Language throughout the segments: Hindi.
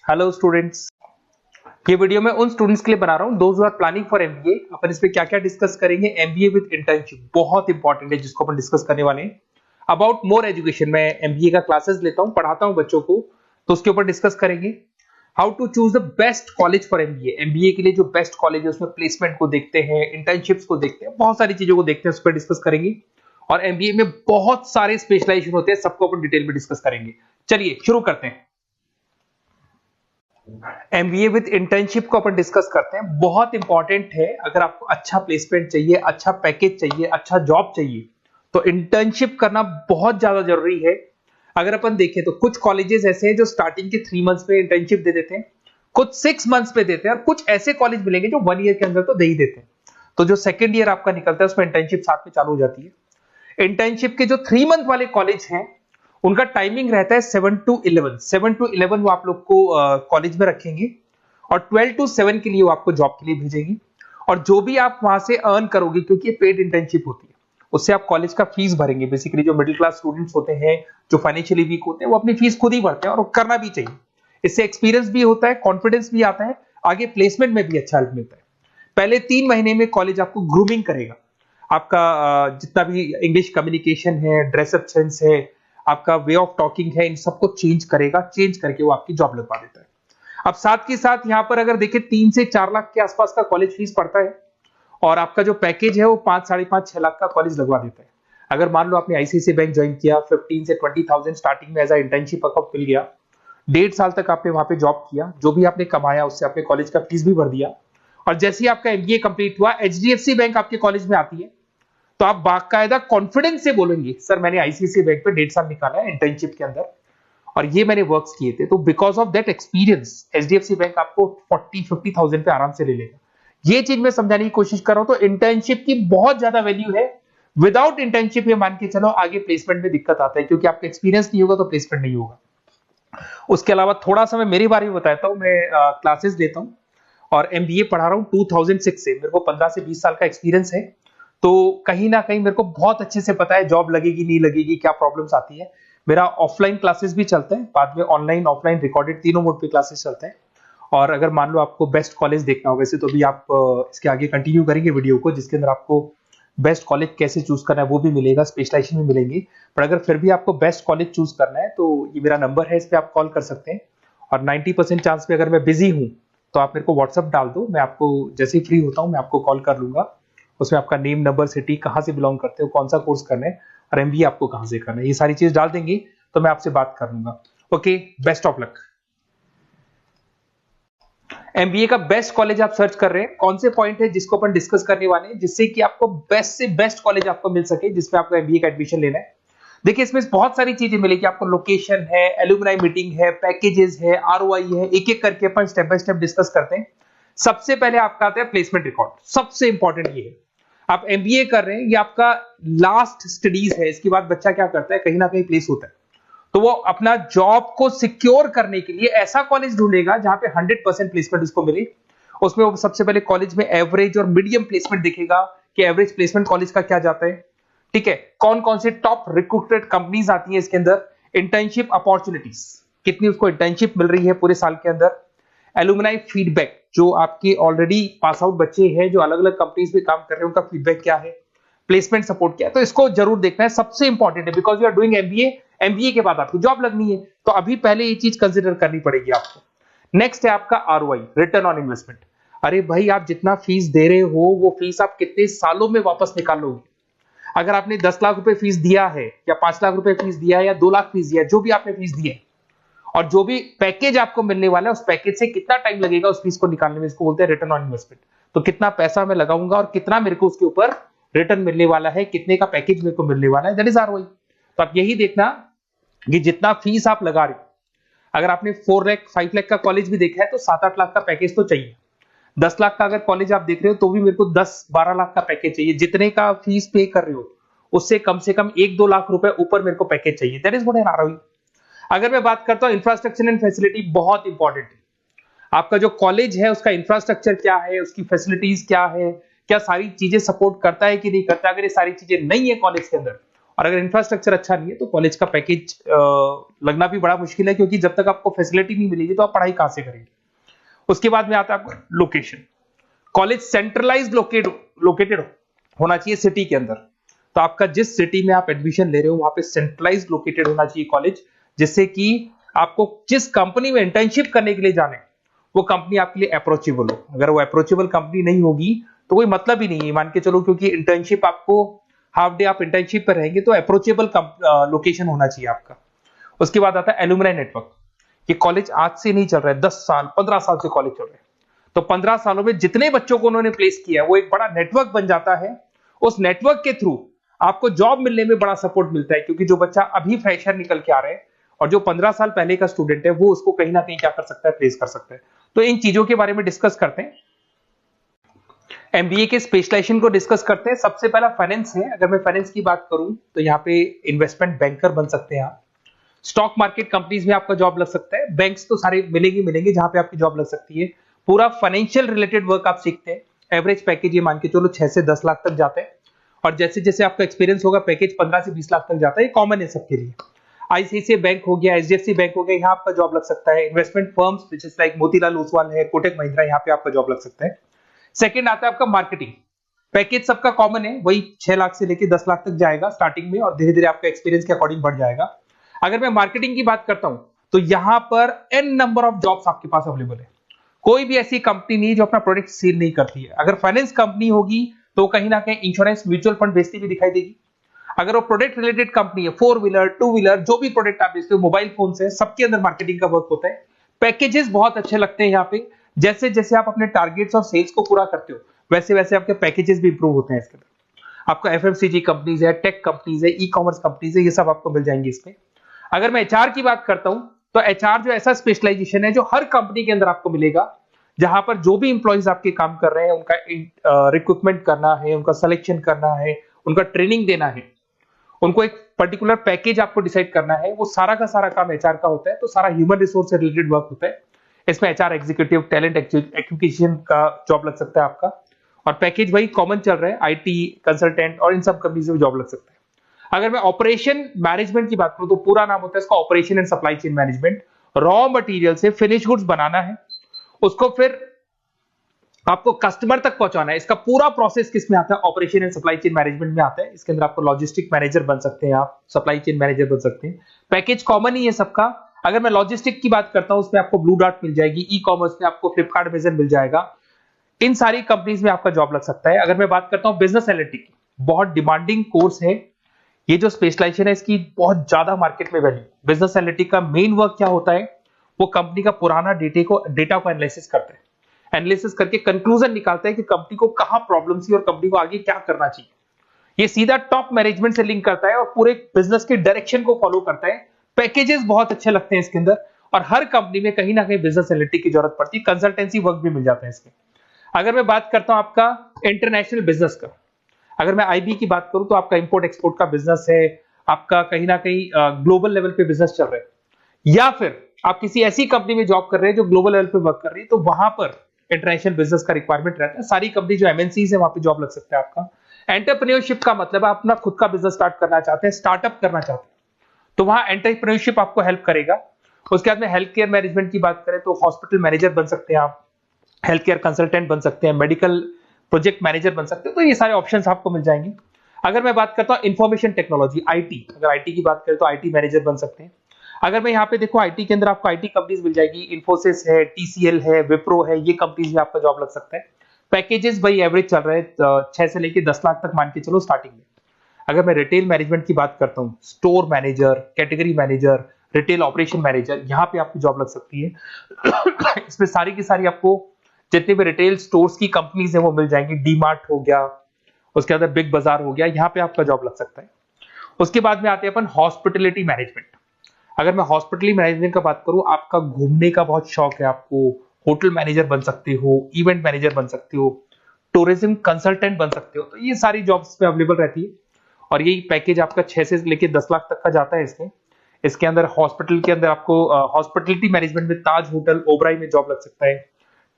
हेलो स्टूडेंट्स, ये वीडियो मैं उन स्टूडेंट्स के लिए बना रहा हूँ those who are planning for MBA. अपन इस पे क्या क्या डिस्कस करेंगे। एमबीए विद इंटर्नशिप बहुत इंपॉर्टेंट है जिसको अपन डिस्कस करने वाले हैं। अबाउट मोर एजुकेशन, मैं एमबीए का क्लासेस लेता हूँ, पढ़ाता हूँ बच्चों को, तो उसके ऊपर डिस्कस करेंगे। How to choose the best college for MBA. MBA के लिए जो बेस्ट कॉलेज है उसमें प्लेसमेंट को देखते हैं, इंटर्नशिप्स को देखते हैं, बहुत सारी चीजों को देखते हैं, उस पर डिस्कस करेंगे। और एमबीए में बहुत सारे स्पेशलाइजेशन होते हैं, सबको अपन डिटेल में डिस्कस करेंगे। चलिए शुरू करते हैं। एमबीए विद इंटर्नशिप को अपन डिस्कस करते हैं। बहुत इंपॉर्टेंट है, अगर आपको अच्छा प्लेसमेंट चाहिए, अच्छा पैकेज चाहिए, अच्छा जॉब चाहिए, तो इंटर्नशिप करना बहुत ज्यादा जरूरी है। अगर अपन देखें तो कुछ कॉलेजेस ऐसे हैं जो स्टार्टिंग के 3 मंथ्स में इंटर्नशिप दे देते हैं, कुछ 6 मंथ्स में देते हैं, और कुछ ऐसे कॉलेज मिलेंगे जो 1 ईयर के अंदर तो दे ही देते हैं। तो जो सेकेंड ईयर आपका निकलता है उसमें इंटर्नशिप साथ में चालू हो जाती है। इंटर्नशिप के जो 3 मंथ वाले कॉलेज हैं उनका टाइमिंग रहता है 7 to 11। 7 to 11 वो आप लोग को कॉलेज में रखेंगे, और 12 to 7 के लिए वो आपको जॉब के लिए भेजेंगी। और जो भी आप वहां से अर्न करोगे, क्योंकि ये पेड इंटर्नशिप होती है, उससे आप कॉलेज का फीस भरेंगे। बेसिकली जो मिडिल क्लास स्टूडेंट्स होते हैं, जो फाइनेंशियली वीक होते हैं, वो अपनी फीस खुद ही भरते हैं, और करना भी चाहिए। इससे एक्सपीरियंस भी होता है, कॉन्फिडेंस भी आता है, आगे प्लेसमेंट में भी अच्छा हेल्प मिलता है। पहले 3 महीने में कॉलेज आपको ग्रूमिंग करेगा। आपका जितना भी इंग्लिश कम्युनिकेशन है, ड्रेसअप सेंस है, आपका वे ऑफ टॉकिंग है, इन सबको चेंज करेगा। चेंज करके वो आपकी जॉब लगवा देता है। अब साथ के साथ यहाँ पर अगर देखें 3 से 4 लाख के आसपास का कॉलेज फीस पड़ता है, और आपका जो पैकेज है वो 5, 5.5, 6 लाख का कॉलेज लगवा देता है। अगर मान लो आपने आईसीआईसीआई बैंक ज्वाइन किया, 15 से 20,000 स्टार्टिंग में एज अ इंटर्नशिप अकाउंट मिल गया, 1.5 साल तक आपने वहां पे जॉब किया, जो भी आपने कमाया उससे आपने कॉलेज का फीस भी भर दिया, और जैसे ही आपका एमबीए कंप्लीट हुआ, एचडीएफसी बैंक आपके कॉलेज में आती है, तो आप बाकायदा कॉन्फिडेंस से बोलेंगे, सर मैंने आईसीआईसीआई बैंक पे 1.5 साल निकाला है इंटर्नशिप के अंदर, और ये मैंने वर्क्स किए थे। तो because of that experience HDFC bank आपको 40-50,000 पे आराम से ले लेगा। ये चीज मैं समझाने की कोशिश कर रहा हूं। तो इंटर्नशिप की बहुत ज्यादा वैल्यू है। विदाउट इंटर्नशिप ये मान के चलो आगे प्लेसमेंट में दिक्कत आता है, क्योंकि आपका एक्सपीरियंस नहीं होगा तो प्लेसमेंट नहीं होगा। उसके अलावा थोड़ा सा मैं मेरे बारे में बताता हूँ। मैं क्लासेस लेता हूँ और एमबीए पढ़ा रहा हूँ 2006 से। मेरे को 15 से 20 साल का एक्सपीरियंस है, तो कहीं ना कहीं मेरे को बहुत अच्छे से पता है जॉब लगेगी नहीं लगेगी, क्या प्रॉब्लम्स आती है। मेरा ऑफलाइन क्लासेस भी चलते हैं, बाद में ऑनलाइन ऑफलाइन रिकॉर्डेड तीनों मोड पे क्लासेस चलते हैं। और अगर मान लो आपको बेस्ट कॉलेज देखना हो, वैसे तो भी आप इसके आगे कंटिन्यू करेंगे वीडियो को, जिसके अंदर आपको बेस्ट कॉलेज कैसे चूज करना है वो भी मिलेगा, स्पेशलाइजेशन भी मिलेंगे। पर अगर फिर भी आपको बेस्ट कॉलेज चूज करना है तो ये मेरा नंबर है, इस पर आप कॉल कर सकते हैं। और 90% चांस पे अगर मैं बिजी हूँ तो आप मेरे को व्हाट्सअप डाल दो, मैं आपको जैसे ही फ्री होता हूँ मैं आपको कॉल कर लूंगा। उसमें आपका नेम, नंबर, सिटी, कहाँ से बिलोंग करते हो, कौन सा कोर्स करना है, और एमबीए आपको कहाँ से करना है, ये सारी चीज डाल देंगे तो मैं आपसे बात कर लूंगा। Okay, best of luck. MBA का बेस्ट कॉलेज आप सर्च कर रहे हैं, कौन से पॉइंट है जिसको अपन डिस्कस करने वाले हैं, जिससे कि आपको बेस्ट से बेस्ट कॉलेज आपको मिल सके जिसमें आपको एमबीए का एडमिशन लेना है। देखिए इसमें बहुत सारी चीजें मिलेगी आपको। लोकेशन है, एलुमनाई मीटिंग है, पैकेजेस है, आरओआई है, एक एक करके अपन स्टेप बाय स्टेप डिस्कस करते हैं। सबसे पहले आपका आता है प्लेसमेंट रिकॉर्ड। सबसे इंपॉर्टेंट ये है, आप एमबीए कर रहे हैं, ये आपका लास्ट स्टडीज है। इसके बाद बच्चा क्या करता है, कहीं ना कहीं प्लेस होता है, तो वो अपना जॉब को सिक्योर करने के लिए ऐसा कॉलेज ढूंढेगा जहां पे 100% प्लेसमेंट उसको मिले। उसमें वो सबसे पहले कॉलेज में एवरेज और मीडियम प्लेसमेंट दिखेगा कि एवरेज प्लेसमेंट कॉलेज का क्या जाता है, ठीक है। कौन कौन से टॉप रिक्रूटेड कंपनीज आती है इसके अंदर, इंटर्नशिप अपॉर्चुनिटीज, कितनी उसको इंटर्नशिप मिल रही है पूरे साल के अंदर, एलुमनाई फीडबैक, जो आपके ऑलरेडी पास आउट बच्चे हैं जो अलग अलग कंपनीज में काम कर रहे हैं उनका फीडबैक क्या है, प्लेसमेंट सपोर्ट क्या है। तो इसको जरूर देखना है, सबसे इंपॉर्टेंट है, because you are doing MBA. MBA के बाद आपकी जॉब लगनी है, तो अभी पहले ये चीज कंसिडर करनी पड़ेगी आपको। नेक्स्ट है आपका आरओआई, रिटर्न ऑन इन्वेस्टमेंट। अरे भाई, आप जितना फीस दे रहे हो वो फीस आप कितने सालों में वापस निकालोगे। अगर आपने 10 लाख रुपए फीस दिया है, या 5 लाख रुपए फीस दिया है, या 2 लाख फीस दिया है, जो भी आपने फीस दी है, और जो भी पैकेज आपको मिलने वाला है उस पैकेज से कितना टाइम लगेगा उस फीस को निकालने में, इसको बोलते हैं रिटर्न ऑन इन्वेस्टमेंट। तो कितना पैसा मैं लगाऊंगा और कितना मेरे को उसके ऊपर रिटर्न मिलने वाला है, कितने का पैकेज मेरे को मिलने वाला है, दैट इज आरओआई। तो आप यही देखना कि जितना फीस आप लगा रहे हो, अगर आपने 4 लाख 5 लाख का कॉलेज भी देखा है तो 7-8 लाख का पैकेज तो चाहिए। 10 लाख का अगर कॉलेज आप देख रहे हो तो भी मेरे को 10-12 लाख का पैकेज चाहिए। जितने का फीस पे कर रहे हो उससे कम से कम 1-2 लाख रुपए ऊपर मेरे को पैकेज चाहिए, that is what an ROI. अगर मैं बात करता हूं इंफ्रास्ट्रक्चर एंड फैसिलिटी, बहुत इंपॉर्टेंट है। आपका जो कॉलेज है उसका इंफ्रास्ट्रक्चर क्या है, उसकी फैसिलिटीज क्या है, क्या सारी चीजें सपोर्ट करता है कि नहीं करता। अगर ये सारी चीजें नहीं है कॉलेज के अंदर और अगर इंफ्रास्ट्रक्चर अच्छा नहीं है तो कॉलेज का पैकेज लगना भी बड़ा मुश्किल है, क्योंकि जब तक आपको फैसिलिटी नहीं मिलेगी तो आप पढ़ाई कहां से करेंगे। उसके बाद में आता है आपका लोकेशन। कॉलेज सेंट्रलाइज लोकेटेड होना चाहिए सिटी के अंदर। तो आपका जिस सिटी में आप एडमिशन ले रहे हो वहां पे सेंट्रलाइज लोकेटेड होना चाहिए कॉलेज, जिससे कि आपको जिस कंपनी में इंटर्नशिप करने के लिए जाने वो कंपनी आपके लिए अप्रोचेबल हो। अगर वो अप्रोचेबल कंपनी नहीं होगी तो कोई मतलब ही नहीं है, मान के चलो, क्योंकि इंटर्नशिप आपको हाफ डे आप इंटर्नशिप पर रहेंगे तो अप्रोचेबल लोकेशन होना चाहिए आपका। उसके बाद आता है एलुमनाई नेटवर्क। ये कॉलेज आज से नहीं चल रहा है, 10 साल 15 साल से कॉलेज चल रहे हैं। तो 15 सालों में जितने बच्चों को उन्होंने प्लेस किया वो एक बड़ा नेटवर्क बन जाता है। उस नेटवर्क के थ्रू आपको जॉब मिलने में बड़ा सपोर्ट मिलता है, क्योंकि जो बच्चा अभी फ्रेशर निकल के आ रहे हैं और जो 15 साल पहले का स्टूडेंट है वो उसको कहीं ना कहीं क्या कर सकता है, प्लेस कर सकता है। तो इन चीजों के बारे में डिस्कस करते हैं। एमबीए के स्पेशलाइजेशन को डिस्कस करते हैं। सबसे पहला फाइनेंस है। अगर मैं फाइनेंस की बात करूं तो यहाँ पे इन्वेस्टमेंट बैंकर बन सकते हैं आप। स्टॉक मार्केट कंपनीज में आपका जॉब लग सकता है। बैंक्स तो सारे मिलेंगे जहां पे आपकी जॉब लग सकती है। पूरा फाइनेंशियल रिलेटेड वर्क आप सीखते हैं। एवरेज पैकेज ये मान के चलो 6 से 10 लाख तक जाते हैं, और जैसे जैसे आपका एक्सपीरियंस होगा पैकेज 15 से 20 लाख तक जाता है। ये कॉमन है सबके लिए। आईसीआईसीआई बैंक हो गया, एचडीएफसी बैंक हो गया, यहाँ आपका जॉब लग सकता है। Investment firms which is like Motilal Oswal है, कोटक महिंद्रा, यहाँ पे आपका जॉब लग सकता है। सेकंड आता है आपका मार्केटिंग। पैकेज सबका कॉमन है, वही 6 लाख से लेके 10 लाख तक जाएगा स्टार्टिंग में, और धीरे धीरे आपका एक्सपीरियंस के अकॉर्डिंग बढ़ जाएगा। अगर मैं मार्केटिंग की बात करता हूं तो यहां पर एन नंबर ऑफ जॉब्स आपके पास अवेलेबल है। कोई भी ऐसी कंपनी नहीं जो अपना प्रोडक्ट सेल नहीं करती है। अगर फाइनेंस कंपनी होगी तो कहीं ना कहीं इंश्योरेंस म्यूचुअल फंड बेचती भी दिखाई देगी। अगर वो प्रोडक्ट रिलेटेड कंपनी है, 4 व्हीलर 2 व्हीलर जो भी प्रोडक्ट आप बेचते हो, मोबाइल फोन से, सबके अंदर मार्केटिंग का वर्क होता है। पैकेजेस बहुत अच्छे लगते हैं यहाँ पे। जैसे जैसे आप अपने टारगेट्स और सेल्स को पूरा करते हो वैसे वैसे आपके पैकेजेस भी इंप्रूव होते हैं इसके अंदर। आपको एफएमसीजी कंपनीज है, टेक कंपनीज है, ई कॉमर्स कंपनीज है, ये सब आपको मिल जाएंगे इसमें। अगर मैं एचआर की बात करता हूं तो एचआर जो ऐसा स्पेशलाइजेशन है जो हर कंपनी के अंदर आपको मिलेगा, जहां पर जो भी इंप्लॉइज आपके काम कर रहे हैं उनका रिक्रूटमेंट करना है, उनका सिलेक्शन करना है, उनका ट्रेनिंग देना है, उनको एक पर्टिकुलर पैकेज आपको डिसाइड करना है, वो सारा का सारा काम एचआर का होता है। तो सारा ह्यूमन रिसोर्स से रिलेटेड वर्क होता है। इसमें एचआर एग्जीक्यूटिव, टैलेंट एक्विजिशन का जॉब लग सकता है आपका, और पैकेज वही कॉमन चल रहा है, आईटी कंसल्टेंट और इन सब कंपनीज में जॉब लग सकता है। अगर मैं ऑपरेशन मैनेजमेंट की बात करूं तो पूरा नाम होता है इसका operation and supply chain management. Raw material से फिनिश गुड्स बनाना है, उसको फिर आपको कस्टमर तक पहुंचाना है। इसका पूरा प्रोसेस किसमें आता है, operation and supply chain management में आता है। इसके अंदर आपको लॉजिस्टिक मैनेजर बन सकते हैं, आप सप्लाई चेन मैनेजर बन सकते हैं। पैकेज कॉमन ही है सबका। अगर मैं लॉजिस्टिक की बात करता हूं उसमें आपको ब्लू डॉट मिल जाएगी, ई कॉमर्स में आपको फ्लिपकार्ट अमेज़न मिल जाएगा। इन सारी कंपनीज में आपका जॉब लग सकता है। अगर मैं बात करता हूं बिजनेस एनालिटिक, बहुत डिमांडिंग कोर्स है ये जो स्पेशलाइजेशन है, इसकी बहुत ज्यादा मार्केट में वैल्यू। बिजनेस एनालिटिक का मेन वर्क क्या होता है, वो कंपनी का पुराना डेटा को एनालिसिस करते हैं, एनालिसिस करके कंक्लूजन निकालता है कि कंपनी को कहां प्रॉब्लम थी और कंपनी को आगे क्या करना चाहिए। ये सीधा टॉप मैनेजमेंट से लिंक करता है और पूरे बिजनेस के डायरेक्शन को फॉलो करता है। पैकेजेस बहुत अच्छे लगते हैं इसके अंदर, और हर कंपनी में कहीं ना कहीं बिजनेस एनालिटिक की जरूरत पड़ती है। कंसल्टेंसी वर्क भी मिल जाता है इसमें। अगर मैं बात करता हूं आपका इंटरनेशनल बिजनेस का, अगर मैं आईबी की बात करूं तो आपका इंपोर्ट एक्सपोर्ट का बिजनेस है, आपका कहीं ना कहीं ग्लोबल लेवल पे बिजनेस चल रहा है, या फिर आप किसी ऐसी कंपनी में जॉब कर रहे हैं जो ग्लोबल लेवल पे वर्क कर रही है, तो वहां पर इंटरनेशनल बिजनेस का रिक्वायरमेंट रहता है। सारी कंपनी जो एमएनसीज है वहां पे जॉब लग सकता है आपका। एंटरप्रेन्योरशिप का मतलब आप अपना खुद का बिजनेस स्टार्ट करना चाहते हैं, स्टार्टअप करना चाहते हैं, तो वहां एंटरप्रेन्योरशिप आपको हेल्प करेगा। उसके बाद में हेल्थ केयर मैनेजमेंट की बात करें तो हॉस्पिटल मैनेजर बन सकते हैं आप, हेल्थ केयर कंसल्टेंट बन सकते हैं, मेडिकल प्रोजेक्ट मैनेजर बन सकते हैं। तो ये सारे ऑप्शंस आपको मिल जाएंगे। अगर मैं बात करता हूं इंफॉर्मेशन टेक्नोलॉजी, आईटी, अगर आईटी की बात करें तो आईटी मैनेजर बन सकते हैं। अगर मैं यहाँ पे देखो आईटी के अंदर आपको आईटी कंपनीज मिल जाएगी, इन्फोसिस है, टीसीएल है, विप्रो है, ये कंपनीज में आपका जॉब लग सकता है। पैकेजेस भाई एवरेज चल रहे हैं 6 से लेके 10 लाख तक मान के चलो स्टार्टिंग में। अगर मैं रिटेल मैनेजमेंट की बात करता हूँ, store manager, category manager, retail operation manager, यहाँ पे आपकी जॉब लग सकती है। इसमें सारी की सारी आपको जितने भी रिटेल स्टोर्स की कंपनीज है वो मिल जाएंगी। डीमार्ट हो गया, उसके बाद बिग बाजार हो गया, यहाँ पे आपका जॉब लग सकता है। उसके बाद में आते हैं अपन हॉस्पिटलिटी मैनेजमेंट। अगर मैं हॉस्पिटलिटी मैनेजमेंट का बात करूं, आपका घूमने का बहुत शौक है, आपको होटल मैनेजर बन सकते हो, इवेंट मैनेजर बन सकते हो, टूरिज्म कंसल्टेंट बन सकते हो, तो ये सारी जॉब्स पे अवेलेबल रहती है। और यही पैकेज आपका 6 से लेके 10 लाख तक का जाता है इसमें। इसके अंदर हॉस्पिटल के अंदर आपको हॉस्पिटलिटी मैनेजमेंट में ताज होटल, ओबराई में जॉब लग सकता है।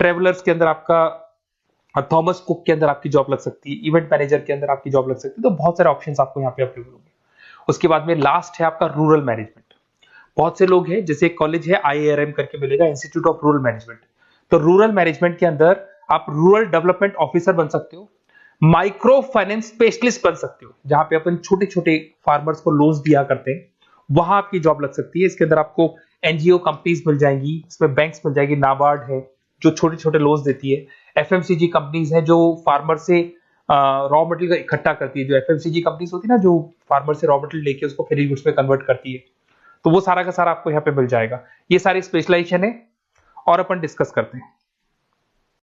ट्रेवलर्स के अंदर आपका थॉमस कुक के अंदर आपकी जॉब लग सकती है। इवेंट मैनेजर के अंदर आपकी जॉब लग सकती है। तो बहुत सारे ऑप्शंस आपको यहाँ पे अवेलेबल होंगे। उसके बाद में लास्ट है आपका रूरल मैनेजमेंट। बहुत से लोग हैं, जैसे एक कॉलेज है IARM करके मिलेगा, इंस्टीट्यूट ऑफ रूरल मैनेजमेंट। तो रूरल मैनेजमेंट के अंदर आप रूरल डेवलपमेंट ऑफिसर बन सकते हो, माइक्रो फाइनेंस स्पेशलिस्ट बन सकते हो, जहां पे अपन छोटे छोटे फार्मर्स को लोन्स दिया करते हैं, वहां आपकी जॉब लग सकती है। इसके अंदर आपको एनजीओ कंपनीज मिल जाएंगी, इसमें बैंक्स मिल जाएगी, नाबार्ड है जो छोटे छोटे लोन्स देती है, एफएमसीजी कंपनीज है जो फार्मर से रॉ मटेरियल का इकट्ठा करती है। जो एफएमसीजी कंपनीज होती है ना, जो फार्मर से रॉ मटेरियल लेके उसको फिनिश गुड्स में कन्वर्ट करती है, तो वो सारा का सारा आपको यहाँ पे मिल जाएगा। ये सारी स्पेशलाइजेशन है और अपन डिस्कस करते हैं।